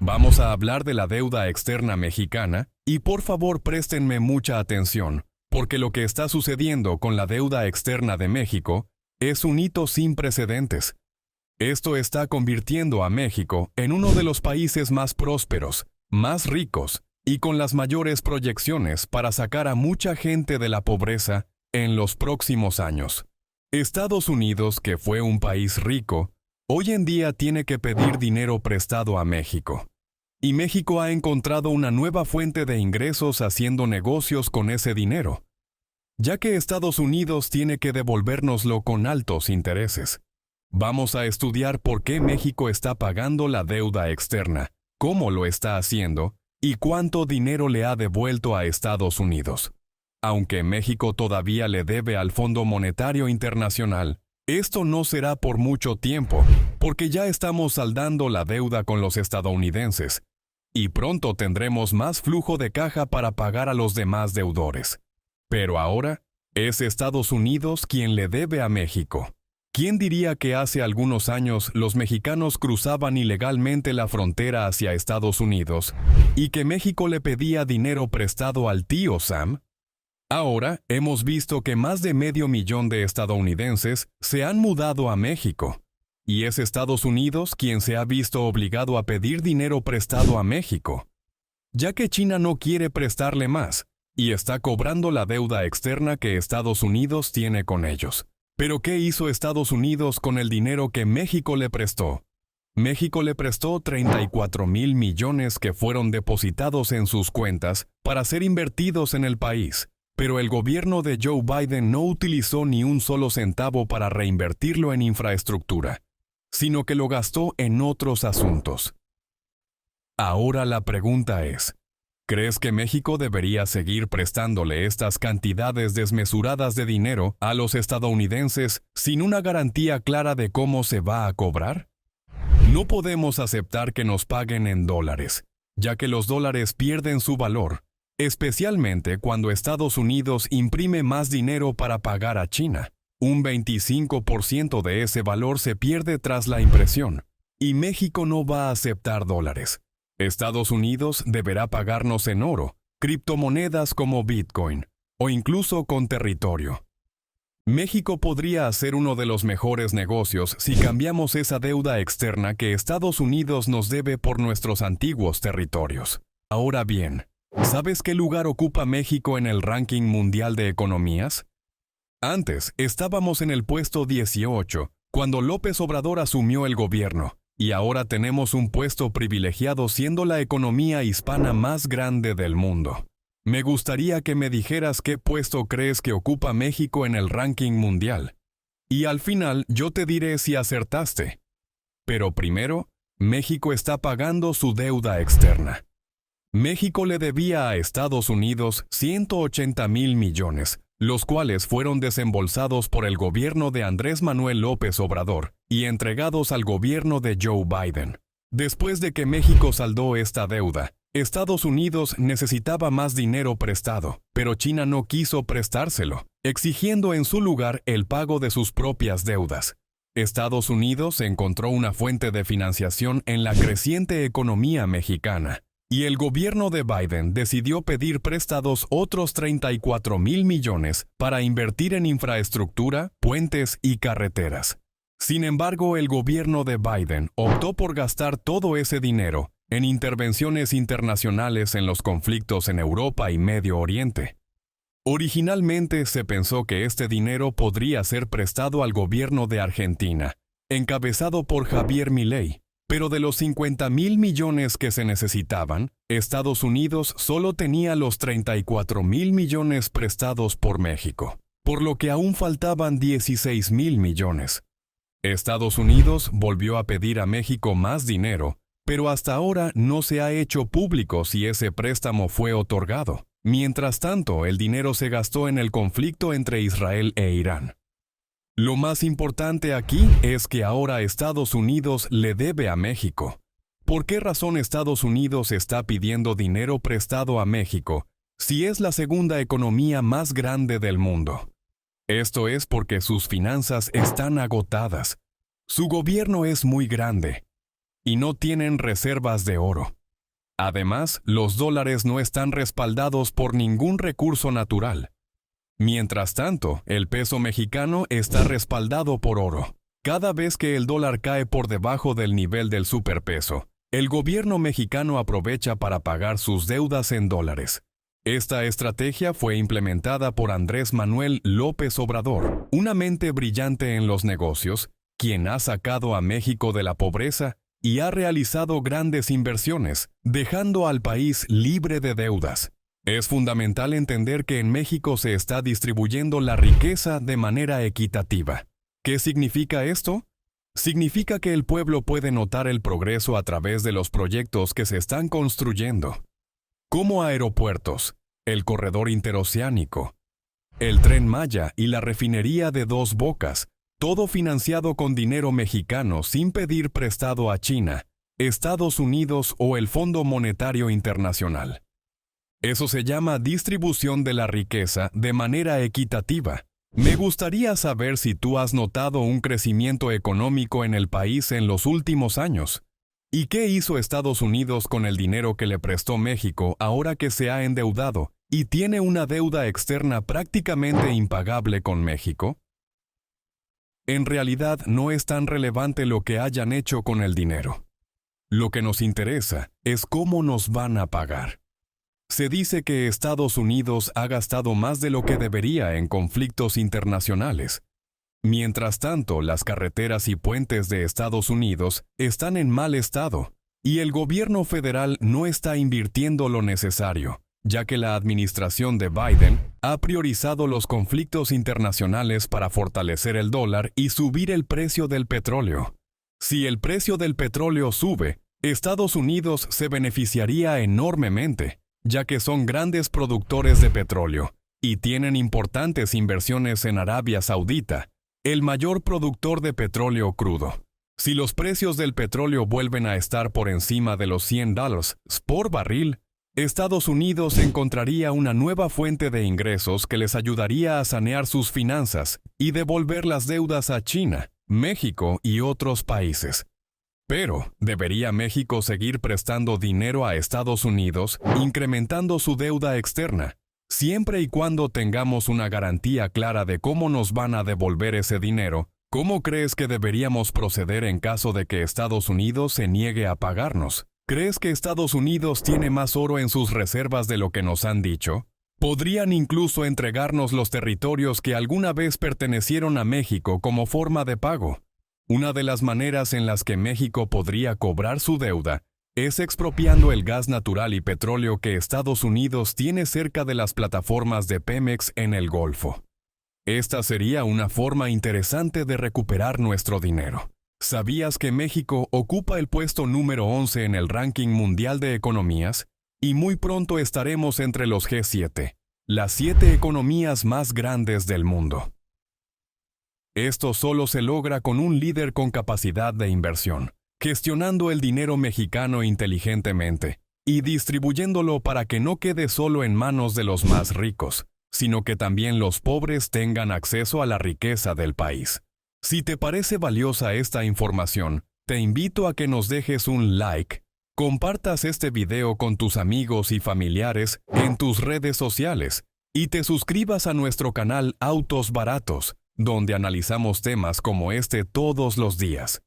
Vamos a hablar de la deuda externa mexicana y por favor préstenme mucha atención, porque lo que está sucediendo con la deuda externa de México es un hito sin precedentes. Esto está convirtiendo a México en uno de los países más prósperos, más ricos y con las mayores proyecciones para sacar a mucha gente de la pobreza en los próximos años. Estados Unidos, que fue un país rico, hoy en día tiene que pedir dinero prestado a México. Y México ha encontrado una nueva fuente de ingresos haciendo negocios con ese dinero, ya que Estados Unidos tiene que devolvérnoslo con altos intereses. Vamos a estudiar por qué México está pagando la deuda externa, cómo lo está haciendo y cuánto dinero le ha devuelto a Estados Unidos. Aunque México todavía le debe al Fondo Monetario Internacional, esto no será por mucho tiempo, porque ya estamos saldando la deuda con los estadounidenses, y pronto tendremos más flujo de caja para pagar a los demás deudores. Pero ahora, es Estados Unidos quien le debe a México. ¿Quién diría que hace algunos años los mexicanos cruzaban ilegalmente la frontera hacia Estados Unidos y que México le pedía dinero prestado al tío Sam? Ahora hemos visto que más de 500,000 de estadounidenses se han mudado a México, y es Estados Unidos quien se ha visto obligado a pedir dinero prestado a México, ya que China no quiere prestarle más y está cobrando la deuda externa que Estados Unidos tiene con ellos. ¿Pero qué hizo Estados Unidos con el dinero que México le prestó? México le prestó 34,000 millones que fueron depositados en sus cuentas para ser invertidos en el país, pero el gobierno de Joe Biden no utilizó ni un solo centavo para reinvertirlo en infraestructura, sino que lo gastó en otros asuntos. Ahora la pregunta es, ¿crees que México debería seguir prestándole estas cantidades desmesuradas de dinero a los estadounidenses sin una garantía clara de cómo se va a cobrar? No podemos aceptar que nos paguen en dólares, ya que los dólares pierden su valor, especialmente cuando Estados Unidos imprime más dinero para pagar a China. Un 25% de ese valor se pierde tras la impresión, y México no va a aceptar dólares. Estados Unidos deberá pagarnos en oro, criptomonedas como Bitcoin, o incluso con territorio. México podría hacer uno de los mejores negocios si cambiamos esa deuda externa que Estados Unidos nos debe por nuestros antiguos territorios. Ahora bien, ¿sabes qué lugar ocupa México en el ranking mundial de economías? Antes estábamos en el puesto 18, cuando López Obrador asumió el gobierno. Y ahora tenemos un puesto privilegiado siendo la economía hispana más grande del mundo. Me gustaría que me dijeras qué puesto crees que ocupa México en el ranking mundial. Y al final yo te diré si acertaste. Pero primero, México está pagando su deuda externa. México le debía a Estados Unidos 180,000 millones, los cuales fueron desembolsados por el gobierno de Andrés Manuel López Obrador y entregados al gobierno de Joe Biden. Después de que México saldó esta deuda, Estados Unidos necesitaba más dinero prestado, pero China no quiso prestárselo, exigiendo en su lugar el pago de sus propias deudas. Estados Unidos encontró una fuente de financiación en la creciente economía mexicana, y el gobierno de Biden decidió pedir prestados otros 34,000 millones para invertir en infraestructura, puentes y carreteras. Sin embargo, el gobierno de Biden optó por gastar todo ese dinero en intervenciones internacionales en los conflictos en Europa y Medio Oriente. Originalmente se pensó que este dinero podría ser prestado al gobierno de Argentina, encabezado por Javier Milei. Pero de los 50,000 millones que se necesitaban, Estados Unidos solo tenía los 34,000 millones prestados por México, por lo que aún faltaban 16,000 millones. Estados Unidos volvió a pedir a México más dinero, pero hasta ahora no se ha hecho público si ese préstamo fue otorgado. Mientras tanto, el dinero se gastó en el conflicto entre Israel e Irán. Lo más importante aquí es que ahora Estados Unidos le debe a México. ¿Por qué razón Estados Unidos está pidiendo dinero prestado a México si es la segunda economía más grande del mundo? Esto es porque sus finanzas están agotadas. Su gobierno es muy grande. y no tienen reservas de oro. Además, los dólares no están respaldados por ningún recurso natural. Mientras tanto, el peso mexicano está respaldado por oro. Cada vez que el dólar cae por debajo del nivel del superpeso, el gobierno mexicano aprovecha para pagar sus deudas en dólares. Esta estrategia fue implementada por Andrés Manuel López Obrador, una mente brillante en los negocios, quien ha sacado a México de la pobreza y ha realizado grandes inversiones, dejando al país libre de deudas. Es fundamental entender que en México se está distribuyendo la riqueza de manera equitativa. ¿Qué significa esto? Significa que el pueblo puede notar el progreso a través de los proyectos que se están construyendo, como aeropuertos, el corredor interoceánico, el Tren Maya y la refinería de Dos Bocas, todo financiado con dinero mexicano sin pedir prestado a China, Estados Unidos o el Fondo Monetario Internacional. Eso se llama distribución de la riqueza de manera equitativa. Me gustaría saber si tú has notado un crecimiento económico en el país en los últimos años. ¿Y qué hizo Estados Unidos con el dinero que le prestó México ahora que se ha endeudado y tiene una deuda externa prácticamente impagable con México? En realidad no es tan relevante lo que hayan hecho con el dinero. Lo que nos interesa es cómo nos van a pagar. Se dice que Estados Unidos ha gastado más de lo que debería en conflictos internacionales. Mientras tanto, las carreteras y puentes de Estados Unidos están en mal estado, y el gobierno federal no está invirtiendo lo necesario, ya que la administración de Biden ha priorizado los conflictos internacionales para fortalecer el dólar y subir el precio del petróleo. Si el precio del petróleo sube, Estados Unidos se beneficiaría enormemente, ya que son grandes productores de petróleo y tienen importantes inversiones en Arabia Saudita, el mayor productor de petróleo crudo. Si los precios del petróleo vuelven a estar por encima de los $100 por barril, Estados Unidos encontraría una nueva fuente de ingresos que les ayudaría a sanear sus finanzas y devolver las deudas a China, México y otros países. Pero, ¿debería México seguir prestando dinero a Estados Unidos, incrementando su deuda externa, siempre y cuando tengamos una garantía clara de cómo nos van a devolver ese dinero? ¿Cómo crees que deberíamos proceder en caso de que Estados Unidos se niegue a pagarnos? ¿Crees que Estados Unidos tiene más oro en sus reservas de lo que nos han dicho? Podrían incluso entregarnos los territorios que alguna vez pertenecieron a México como forma de pago. Una de las maneras en las que México podría cobrar su deuda es expropiando el gas natural y petróleo que Estados Unidos tiene cerca de las plataformas de Pemex en el Golfo. Esta sería una forma interesante de recuperar nuestro dinero. ¿Sabías que México ocupa el puesto número 11 en el ranking mundial de economías? Y muy pronto estaremos entre los G7, las 7 economías más grandes del mundo. Esto solo se logra con un líder con capacidad de inversión, gestionando el dinero mexicano inteligentemente y distribuyéndolo para que no quede solo en manos de los más ricos, sino que también los pobres tengan acceso a la riqueza del país. Si te parece valiosa esta información, te invito a que nos dejes un like, compartas este video con tus amigos y familiares en tus redes sociales y te suscribas a nuestro canal Autos Baratos, donde analizamos temas como este todos los días.